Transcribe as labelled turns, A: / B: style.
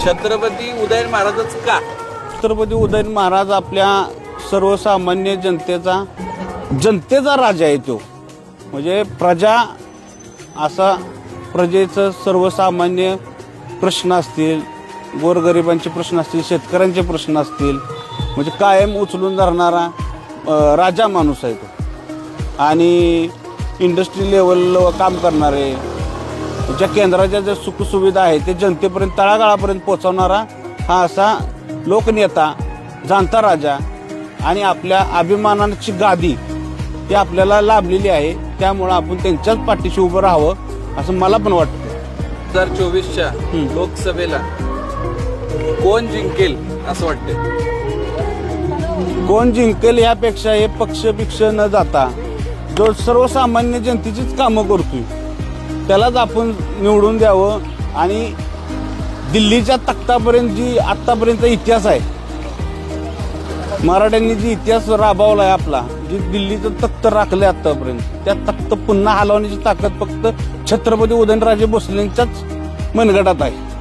A: छत्रपती उदयन महाराजच का?
B: छत्रपती उदयन महाराज आपल्या सर्वसामान्य जनतेचा राजा आहे तो. म्हणजे प्रजा असा प्रजेचं सर्वसामान्य प्रश्न असतील, गोरगरिबांचे प्रश्न असतील, शेतकऱ्यांचे प्रश्न असतील, म्हणजे कायम उचलून धरणारा राजा माणूस आहे तो. आणि इंडस्ट्री लेवलवर काम करणारे, ज्या केंद्राच्या ज्या सुखसुविधा आहेत ते जनतेपर्यंत तळागाळापर्यंत पोहोचवणारा हा असा लोकनेता, जाणता राजा आणि आपल्या अभिमानाची गादी ती आपल्याला लाभलेली आहे. त्यामुळं आपण त्यांच्याच पाठीशी उभं राहावं असं मला पण वाटतं.
A: 2024च्या लोकसभेला कोण जिंकेल असं वाटतं?
B: कोण जिंकेल यापेक्षा हे पक्ष न जाता जो सर्वसामान्य जनतेचीच कामं करतोय त्यालाच आपण निवडून द्यावं. आणि दिल्लीच्या तख्तापर्यंत जी आत्तापर्यंत इतिहास आहे, मराठ्यांनी जी इतिहास राबवला आहे आपला, जी दिल्लीचं तख्त राखलंय आतापर्यंत, त्या तख्त पुन्हा हलवण्याची ताकद फक्त छत्रपती उदयनराजे भोसलेंच्याच मनगटात आहे.